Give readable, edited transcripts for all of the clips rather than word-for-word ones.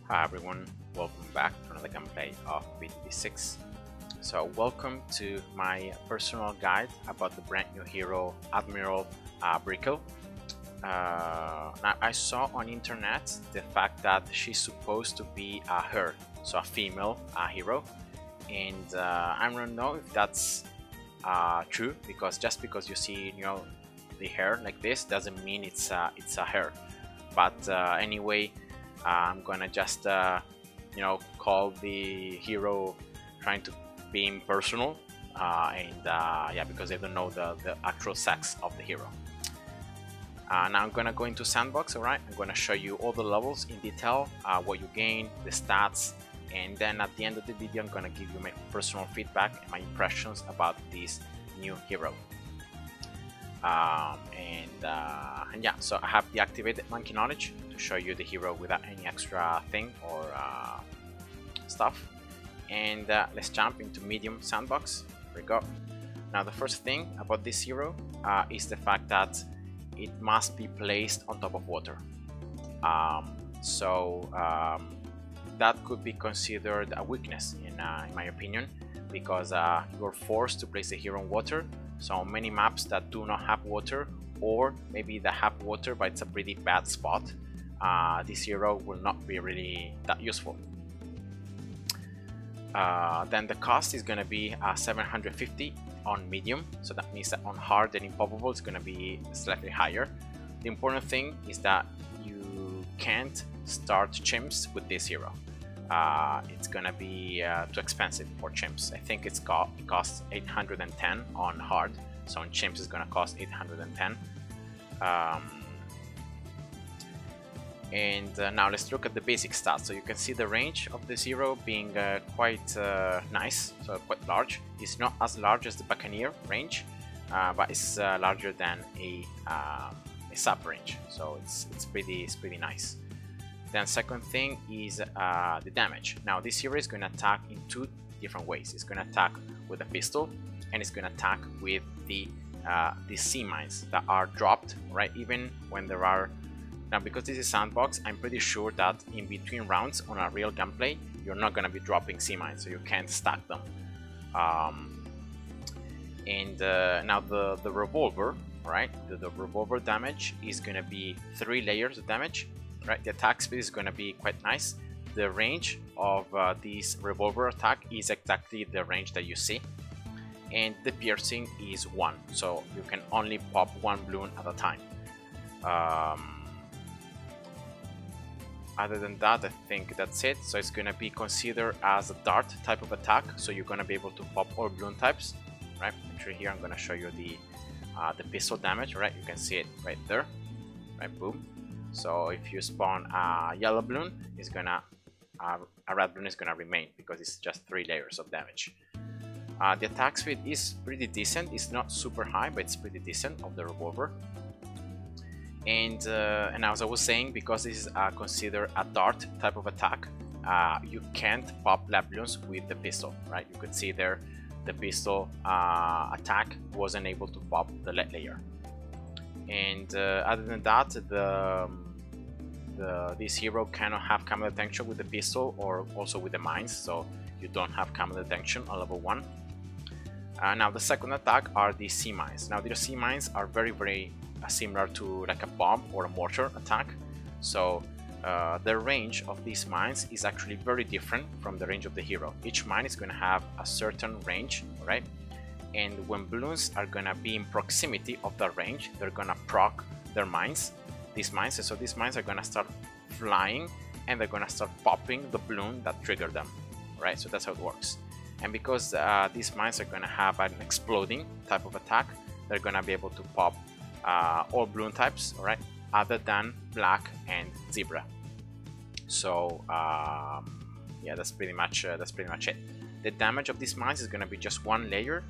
Hi everyone, welcome back to another gameplay of BTB6. So welcome to my personal guide about the brand new hero Admiral Brickell. Now I saw on internet the fact that she's supposed to be her, so a female hero, and I don't know if that's true, because just because you see the hair like this doesn't mean it's a her. But anyway, I'm gonna just call the hero trying to be impersonal, yeah, because I don't know the actual sex of the hero. Now I'm gonna go into Sandbox. Alright, I'm gonna show you all the levels in detail, what you gain, the stats, and then at the end of the video I'm gonna give you my personal feedback and my impressions about this new hero. And yeah, so I have deactivated monkey knowledge to show you the hero without any extra thing or stuff. And let's jump into medium Sandbox. Here we go. Now the first thing about this hero is the fact that it must be placed on top of water. That could be considered a weakness in my opinion, because you're forced to place the hero on water. So many maps that do not have water, or maybe they have water but it's a pretty bad spot, this hero will not be really that useful. Then the cost is going to be 750 on medium, so that means that on hard and improbable it's going to be slightly higher. The important thing is that you can't start chimps with this hero. It's gonna be too expensive for chimps. I think it costs 810 on hard, so on chimps it's gonna cost 810. Now let's look at the basic stats. So you can see the range of this hero being quite nice, so quite large. It's not as large as the Buccaneer range, but it's larger than a sub range, so it's pretty nice. Then second thing is the damage. Now this hero is going to attack in two different ways. It's going to attack with a pistol, and it's going to attack with the sea mines that are dropped, right? Even when there are... Now because this is Sandbox, I'm pretty sure that in between rounds on a real gameplay, you're not going to be dropping sea mines, so you can't stack them. Now the Revolver, right? The Revolver damage is going to be 3 layers of damage. Right, the attack speed is going to be quite nice. The range of this Revolver attack is exactly the range that you see, and the piercing is 1, so you can only pop 1 balloon at a time. Other than that, I think that's it. So it's going to be considered as a dart type of attack, so you're going to be able to pop all balloon types. Right, actually here I'm going to show you the pistol damage. Right, you can see it right there. Right, boom. So if you spawn a yellow balloon, it's gonna a red balloon is gonna remain, because it's just 3 layers of damage. The attack speed is pretty decent. It's not super high, but it's pretty decent of the Revolver. And as I was saying, because this is considered a dart type of attack, you can't pop lead balloons with the pistol. Right? You could see there the pistol attack wasn't able to pop the lead layer. And other than that, this hero cannot have camera detection with the pistol, or also with the mines, so you don't have camera detection on level 1. Now the second attack are the sea mines. Now the sea mines are very similar to like a bomb or a mortar attack, so the range of these mines is actually very different from the range of the hero. Each mine is going to have a certain range, right? And when balloons are gonna be in proximity of the range, they're gonna proc their mines, these mines, and so these mines are gonna start flying, and they're gonna start popping the balloon that triggered them, right? So that's how it works. And because these mines are gonna have an exploding type of attack, they're gonna be able to pop all balloon types, right? Other than black and zebra. So yeah, that's pretty much it. The damage of these mines is gonna be just 1 layer.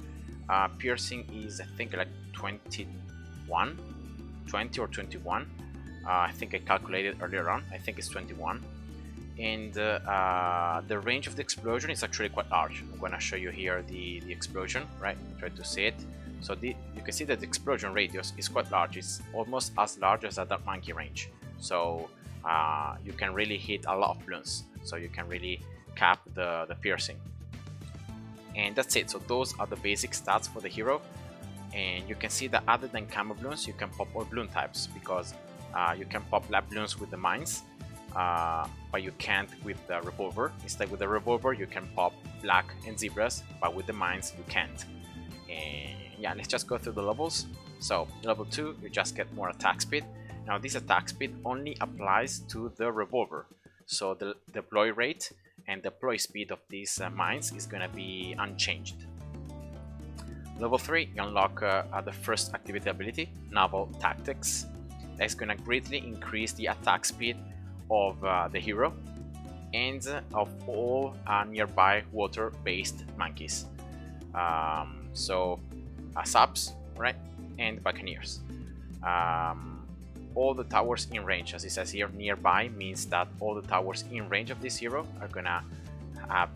Piercing is, I think, like 20 or 21. I think I calculated earlier on. I think it's 21. And the range of the explosion is actually quite large. I'm gonna show you here the explosion, right? Try to see it. So you can see that the explosion radius is quite large. It's almost as large as a Dark Monkey range. So you can really hit a lot of bloons, so you can really cap the piercing. And that's it. So those are the basic stats for the hero. And you can see that other than camo bloons, you can pop all bloon types, because you can pop lab bloons with the mines, but you can't with the revolver. Instead, with the revolver you can pop black and zebras, but with the mines you can't. And yeah, let's just go through the levels. So level 2, you just get more attack speed. Now this attack speed only applies to the revolver, so the deploy rate and deploy speed of these mines is gonna be unchanged. Level 3, you unlock the first activity ability, Naval Tactics. That's gonna greatly increase the attack speed of the hero and of all nearby water-based monkeys. Subs, right, and buccaneers. All the towers in range, as it says here, nearby means that all the towers in range of this hero are gonna have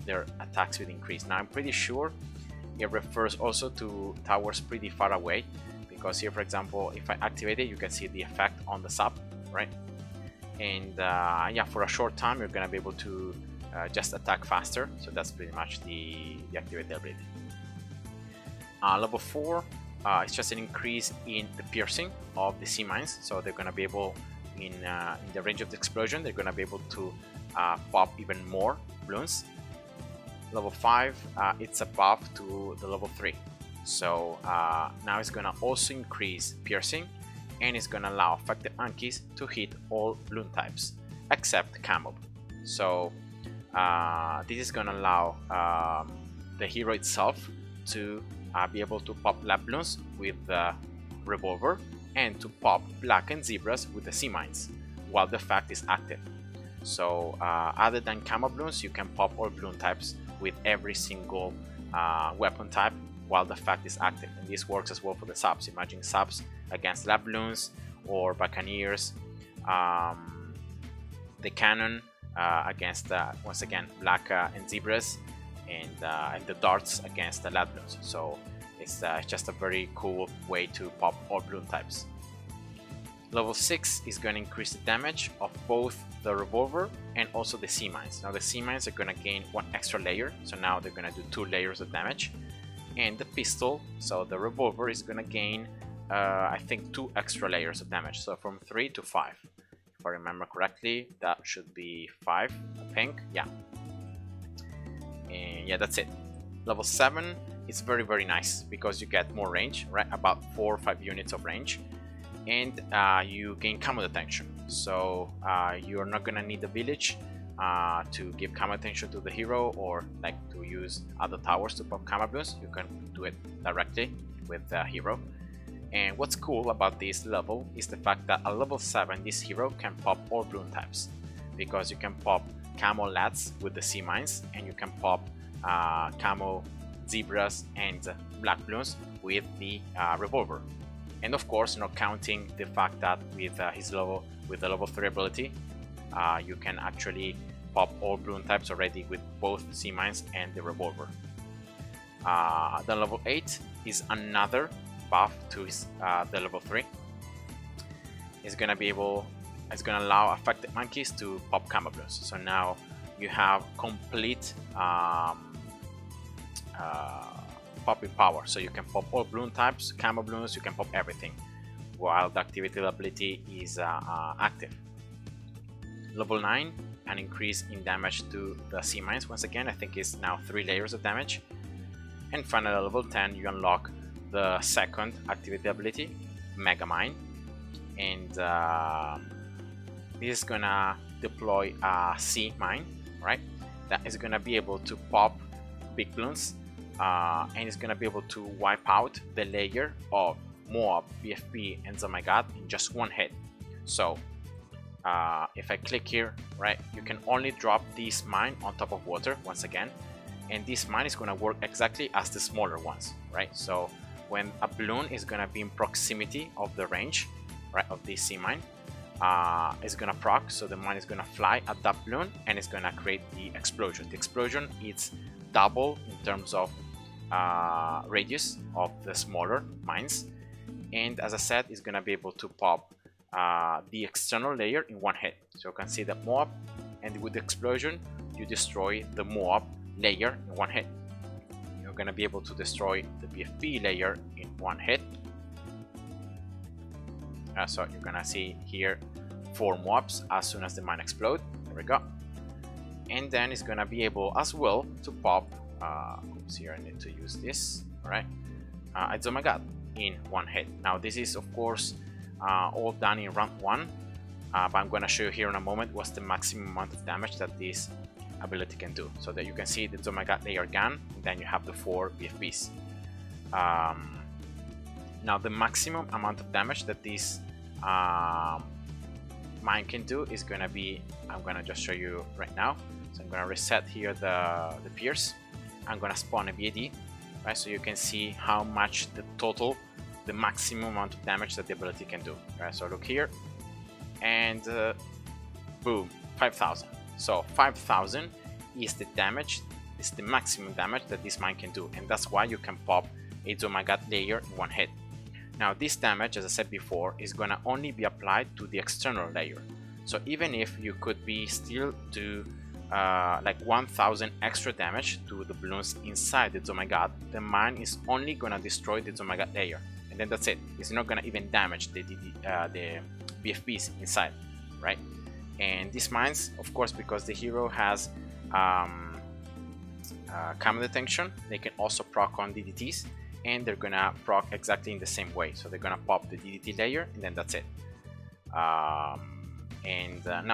their attack speed increase. Now I'm pretty sure it refers also to towers pretty far away, because here, for example, if I activate it, you can see the effect on the sub, right? And yeah, for a short time you're gonna be able to just attack faster, so that's pretty much the activated ability. Level 4, it's just an increase in the piercing of the sea mines, so they're gonna be able, in the range of the explosion, they're gonna be able to pop even more bloons. Level 5, it's a buff to the level 3, so now it's gonna also increase piercing, and it's gonna allow affected monkeys to hit all bloon types except camo. So this is gonna allow the hero itself to be able to pop lab bloons with the revolver and to pop black and zebras with the sea mines while the effect is active. So other than camo bloons, you can pop all bloon types with every single weapon type while the effect is active, and this works as well for the subs. Imagine subs against lab bloons or buccaneers, the cannon against once again black and zebras, and the darts against the lab bloons. So it's just a very cool way to pop all bloon types. Level 6 is going to increase the damage of both the revolver and also the sea mines. Now the sea mines are going to gain 1 extra layer, so now they're going to do 2 layers of damage. And the pistol, so the revolver, is going to gain I think 2 extra layers of damage, so from 3 to 5. If I remember correctly, that should be 5, I think, yeah. And yeah, that's it. Level 7 is very nice because you get more range, right? About 4 or 5 units of range. And you gain camo detection, so you're not gonna need a village to give camo detection to the hero, or like to use other towers to pop camo bloons. You can do it directly with the hero. And what's cool about this level is the fact that at level 7 this hero can pop all bloon types, because you can pop camo lads with the sea mines, and you can pop camo zebras and black bloons with the revolver. And of course, not counting the fact that with the level 3 ability, you can actually pop all bloon types already with both sea mines and the revolver. The level 8 is another buff to the level 3. It's gonna allow affected monkeys to pop camo bloons. So now you have complete popping power, so you can pop all bloon types, camo bloons, you can pop everything while the activity ability is active. Level 9, an increase in damage to the sea mines. Once again, I think it's now 3 layers of damage. And finally, at level 10, you unlock the second activity ability, Mega Mine, and this is gonna deploy a sea mine, right? That is gonna be able to pop big bloons, and it's gonna be able to wipe out the layer of Moab, BFB, and Zamagad in just 1 hit. So if I click here, right, you can only drop this mine on top of water once again, and this mine is gonna work exactly as the smaller ones, right? So when a balloon is gonna be in proximity of the range, right, of this sea mine, it's gonna proc, so the mine is gonna fly at that balloon and it's gonna create the explosion. The explosion is double in terms of radius of the smaller mines, and as I said, it's gonna be able to pop the external layer in one hit. So you can see the mob, and with the explosion you destroy the mob layer in one hit. You're gonna be able to destroy the BFB layer in one hit. So you're gonna see here 4 mobs as soon as the mine explodes. There we go. And then it's gonna be able as well to pop. Oops, here I need to use this. All right, oh my god, in one hit. Now this is of course all done in round 1, but I'm gonna show you here in a moment what's the maximum amount of damage that this ability can do. So that you can see the oh my god layer gun, and then you have the 4 BFBs. Now the maximum amount of damage that this mine can do is gonna be, I'm gonna just show you right now. So I'm gonna reset here the pierce. I'm gonna spawn a BAD, right? So you can see how much the maximum amount of damage that the ability can do. Right? So look here, and boom, 5,000. So 5,000 is the damage, is the maximum damage that this mine can do, and that's why you can pop a oh my god layer in one hit. Now this damage, as I said before, is gonna only be applied to the external layer. So even if you could be still do like 1,000 extra damage to the balloons inside the oh my god, the mine is only gonna destroy the oh my god layer, and then that's it. It's not gonna even damage the BFBs inside, right? And these mines, of course, because the hero has camera detection, they can also proc on DDTs, and they're gonna proc exactly in the same way. So they're gonna pop the DDT layer, and then that's it. Now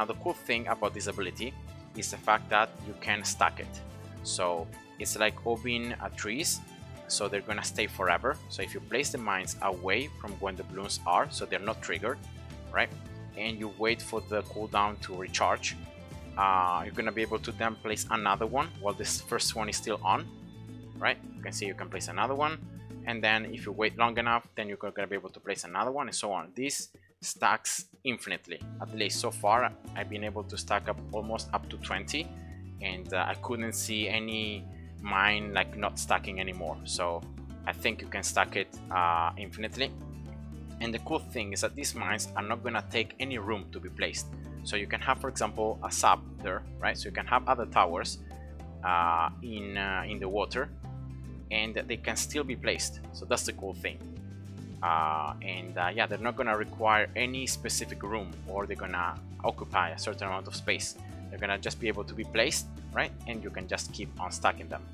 the cool thing about this ability is the fact that you can stack it. So it's like opening trees, so they're gonna stay forever. So if you place the mines away from when the balloons are, so they're not triggered, right? And you wait for the cooldown to recharge, you're gonna be able to then place another one while this first one is still on, right? You can see you can place another one, and then if you wait long enough, then you're gonna be able to place another one, and so on. This stacks infinitely. At least so far I've been able to stack up almost up to 20, and I couldn't see any mine like not stacking anymore. So I think you can stack it infinitely. And the cool thing is that these mines are not gonna take any room to be placed. So you can have, for example, a sub there, right? So you can have other towers in the water, and they can still be placed. So that's the cool thing. Yeah, they're not gonna require any specific room, or they're gonna occupy a certain amount of space. They're gonna just be able to be placed, right? And you can just keep on stacking them.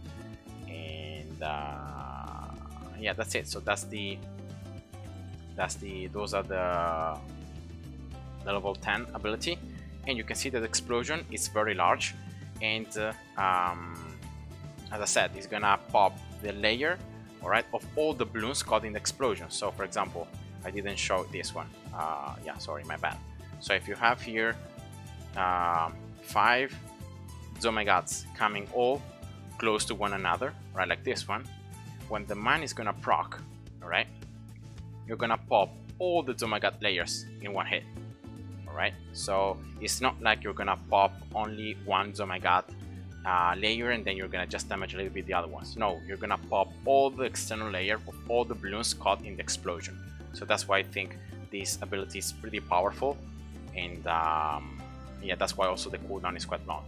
And yeah, that's it. So those are the level 10 ability, and you can see that the explosion is very large, and as I said, it's gonna pop the layer, all right, of all the balloons caught in the explosion. So for example, I didn't show this one, yeah, sorry, my bad. So if you have here 5 oh my gods coming all close to one another, right, like this one, when the mine is gonna proc, all right, you're gonna pop all the oh my god layers in one hit. Alright, so it's not like you're gonna pop only one oh my god layer and then you're gonna just damage a little bit the other ones. No, you're gonna pop all the external layer of all the balloons caught in the explosion. So that's why I think this ability is pretty powerful, and yeah, that's why also the cooldown is quite long.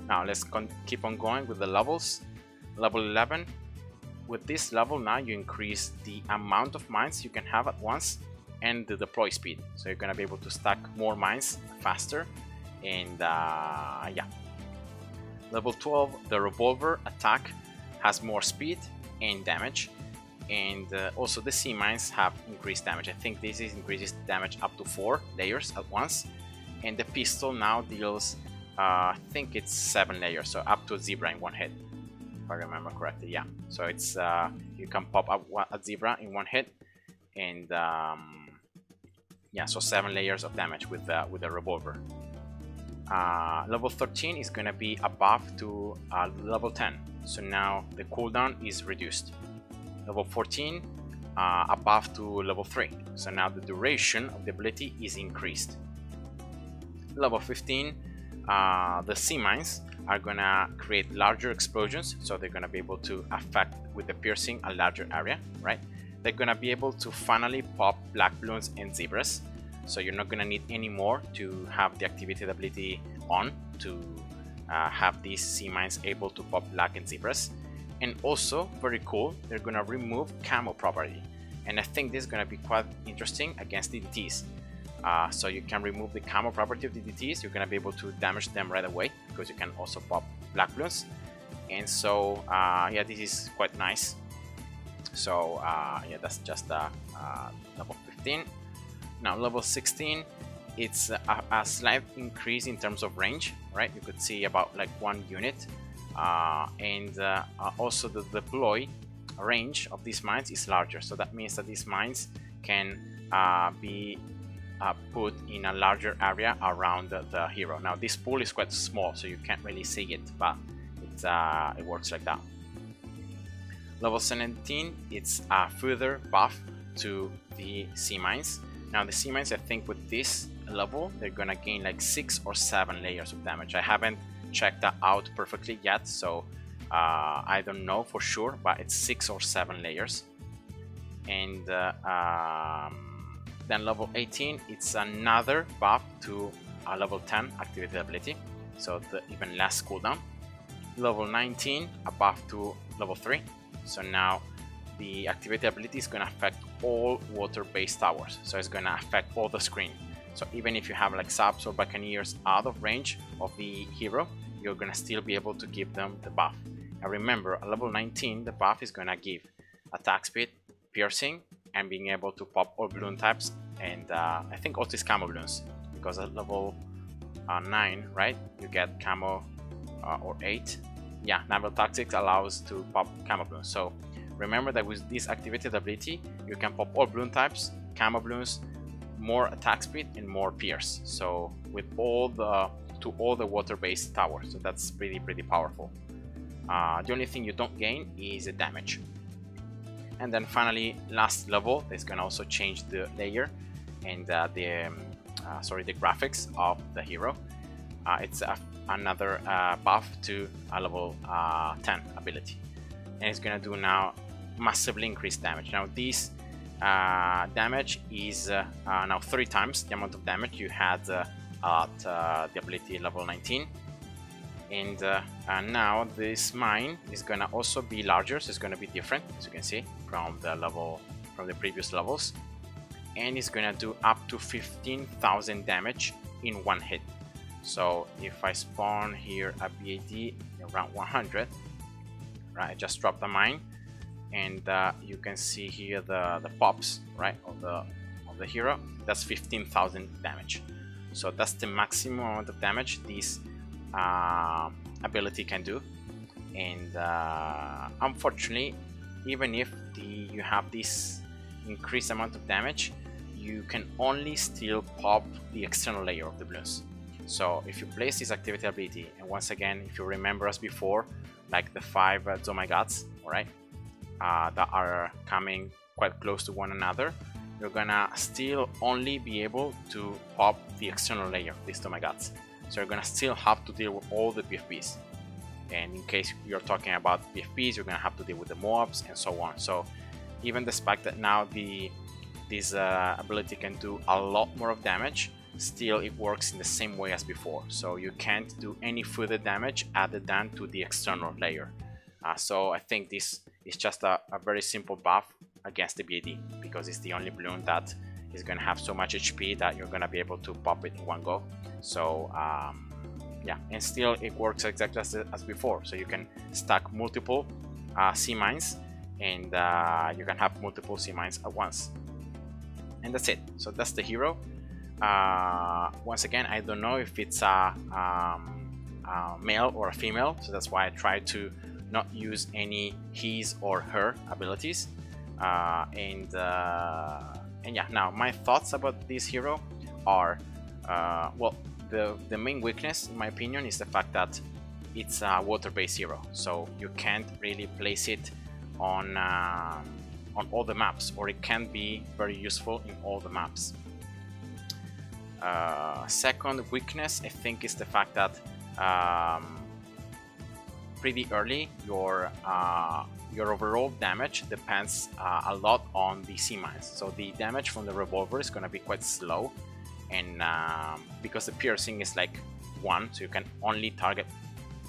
Now let's keep on going with the levels. Level 11. With this level now you increase the amount of mines you can have at once and the deploy speed, so you're gonna be able to stack more mines faster. And yeah, level 12, the revolver attack has more speed and damage, and also the sea mines have increased damage. I think this increases damage up to 4 layers at once, and the pistol now deals I think it's 7 layers, so up to a zebra in one hit, if I remember correctly. Yeah, so it's you can pop up a zebra in one hit, and yeah, so 7 layers of damage with the revolver. Level 13 is gonna be above to level 10, so now the cooldown is reduced. Level 14 above to level 3, so now the duration of the ability is increased. Level 15, the sea mines are gonna create larger explosions, so they're gonna be able to affect with the piercing a larger area, right? They're gonna be able to finally pop black balloons and zebras. so you're not gonna need any more to have the activated ability on to have these sea mines able to pop black and zebras. And also, very cool, they're gonna remove camo property, and I think this is gonna be quite interesting against DDTs. So you can remove the camo property of DDTs, you're gonna be able to damage them right away because you can also pop black Bloons. And so yeah, this is quite nice. So yeah, that's just level 15. Now level 16, it's a slight increase in terms of range, right? You could see about like 1 unit, and also the deploy range of these mines is larger, so that means that these mines can be put in a larger area around the hero. Now this pool is quite small, so you can't really see it, but it works like that. Level 17, it's a further buff to the sea mines. Now the sea mines, I think with this level, they're gonna gain like 6 or 7 layers of damage. I haven't checked that out perfectly yet, so I don't know for sure, but it's 6 or 7 layers. And then level 18, it's another buff to a level 10 activated ability, so the even less cooldown. Level 19, a buff to level 3, so now the activated ability is going to affect all water-based towers, so it's going to affect all the screen. So even if you have like subs or buccaneers out of range of the hero, you're going to still be able to give them the buff. And remember, at level 19, the buff is going to give attack speed, piercing, and being able to pop all balloon types, and I think also is camo balloons, because at level 9, right, you get camo, or 8, yeah, naval tactics allows to pop camo balloons. So remember that with this activated ability, you can pop all balloon types, camo balloons, more attack speed, and more pierce. So with all the water-based towers, so that's pretty powerful. The only thing you don't gain is the damage. And then finally, last level is gonna also change the layer and the graphics of the hero. It's another buff to a level 10 ability, and it's gonna do now massively increased damage. Now this damage is now 3 times the amount of damage you had at the ability level 19. And now this mine is gonna also be larger, so it's gonna be different, as you can see, from the previous levels, and it's gonna do up to 15,000 damage in 1 hit. So if I spawn here a BAD around 100, right, I just dropped the mine, and you can see here the pops, right, of the hero. That's 15,000 damage. So that's the maximum amount of damage this ability can do. And unfortunately, even if you have this increased amount of damage, you can only still pop the external layer of the balloons. So if you place this activity ability, and once again, if you remember as before, like the 5 Zomagats, alright, that are coming quite close to one another, you're gonna still only be able to pop the external layer of these Zomagats. So you're gonna still have to deal with all the PFPs. And in case you're talking about PFPs, you're gonna have to deal with the mobs and so on. So even despite that now this ability can do a lot more of damage, still it works in the same way as before. So you can't do any further damage other than to the external layer. So I think this is just a very simple buff against the BAD, because it's the only balloon that is going to have so much HP that you're going to be able to pop it in one go. So yeah, and still it works exactly as before. So you can stack multiple sea mines, and you can have multiple sea mines at once. And that's it. So that's the hero. Once again, I don't know if it's a male or a female, so that's why I try to not use any his or her abilities. And yeah, now my thoughts about this hero are, well, the main weakness in my opinion is the fact that it's a water-based hero, so you can't really place it on all the maps, or it can be very useful in all the maps. Second weakness, I think, is the fact that pretty early your overall damage depends a lot on the sea mines. So the damage from the revolver is going to be quite slow, and because the piercing is like 1, so you can only target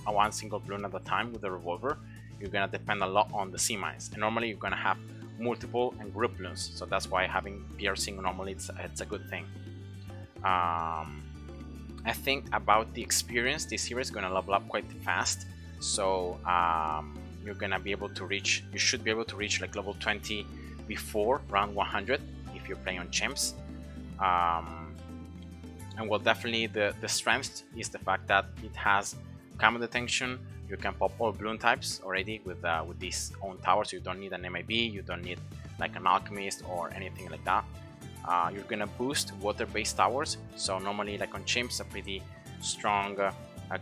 one single bloon at a time with the revolver, you're gonna depend a lot on the sea mines, and normally you're gonna have multiple and group bloons, so that's why having piercing normally it's a good thing. I think about the experience, this hero is gonna level up quite fast, so you're gonna be able to reach, you should be able to reach like level 20 before round 100 if you're playing on chimps. And well, definitely the strength is the fact that it has camo detection. You can pop all bloon types already with these own towers. You don't need an MIB, you don't need like an alchemist or anything like that. You're gonna boost water-based towers, so normally like on chimps a pretty strong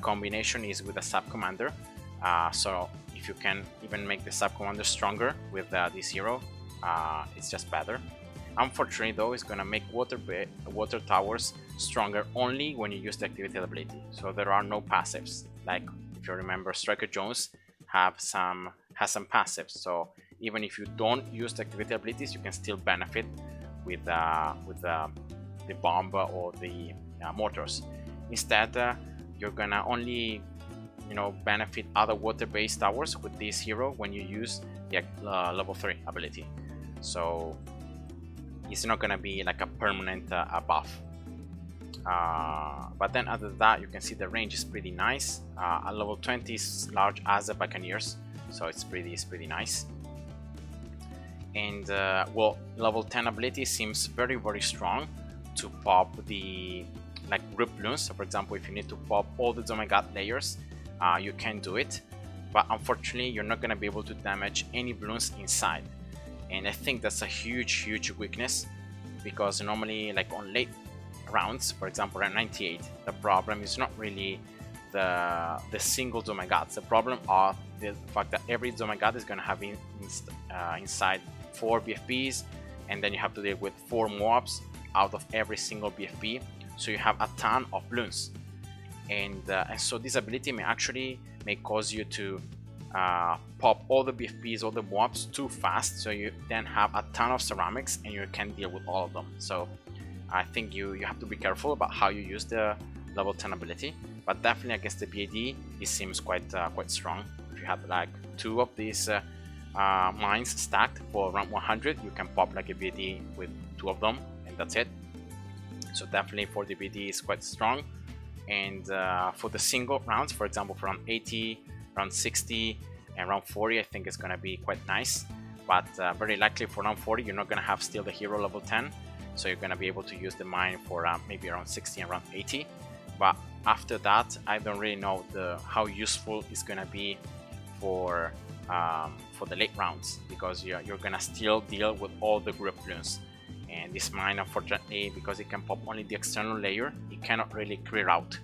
combination is with a sub commander. So if you can even make the sub commander stronger with this hero, it's just better. Unfortunately though, it's gonna make water towers stronger only when you use the activated ability, so there are no passives. Like if you remember, Striker Jones has some passives, so even if you don't use the activated abilities, you can still benefit with the bomb or the mortars. Instead, you're gonna only benefit other water-based towers with this hero when you use the level 3 ability. So it's not gonna be like a permanent buff. But then other than that, you can see the range is pretty nice. At level 20 is large as the Buccaneers, so it's pretty nice. And well, level 10 ability seems very strong to pop the like group bloons. So for example, if you need to pop all the Domagad layers, you can do it, but unfortunately you're not gonna be able to damage any bloons inside. And I think that's a huge weakness, because normally like on late rounds, for example at 98, the problem is not really the single Domagads. The problem are the fact that every Domagad is gonna have inside 4 BFBs, and then you have to deal with 4 mobs out of every single BFB, so you have a ton of bloons. And so this ability may cause you to pop all the BFBs, all the mobs too fast, so you then have a ton of ceramics and you can deal with all of them. So I think you have to be careful about how you use the level 10 ability, but definitely against the BAD it seems quite strong. If you have like 2 of these mines stacked for round 100, you can pop like a BAD with 2 of them, and that's it. So definitely for the BAD is quite strong. And for the single rounds, for example for round 80, round 60 and round 40, I think it's gonna be quite nice. But very likely for round 40 you're not gonna have still the hero level 10, so you're gonna be able to use the mine for maybe around 60 and around 80. But after that, I don't really know how useful it's gonna be for the late rounds, because you're gonna still deal with all the group bloons. And this mine, unfortunately, because it can pop only the external layer, it cannot really clear out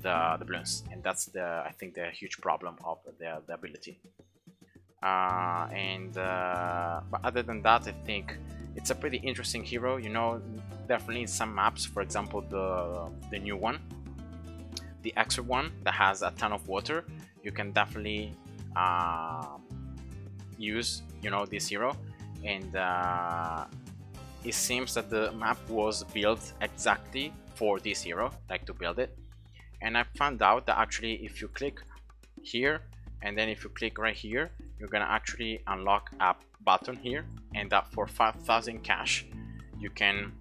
the bloons, and that's I think the huge problem of the ability. But other than that, I think it's a pretty interesting hero. Definitely in some maps, for example the new one, the extra one that has a ton of water, you can definitely use this hero. And it seems that the map was built exactly for this hero, like to build it. And I found out that actually if you click here and then if you click right here, you're gonna actually unlock a button here, and that for 5,000 cash you can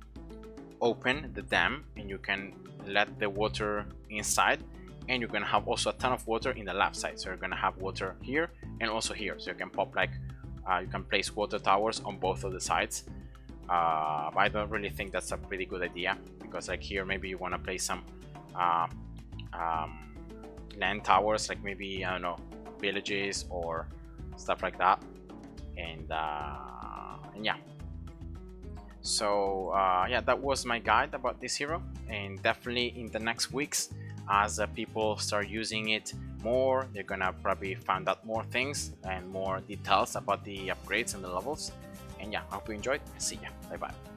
open the dam and you can let the water inside, and you're gonna have also a ton of water in the left side. So you're gonna have water here and also here, so you can pop like you can place water towers on both of the sides. But I don't really think that's a pretty good idea, because like here maybe you want to place some land towers, like maybe I don't know, villages or stuff like that. And yeah, so yeah, that was my guide about this hero. And definitely in the next weeks, as people start using it more, they're gonna probably find out more things and more details about the upgrades and the levels. And yeah, I hope you enjoyed. See ya. Bye bye.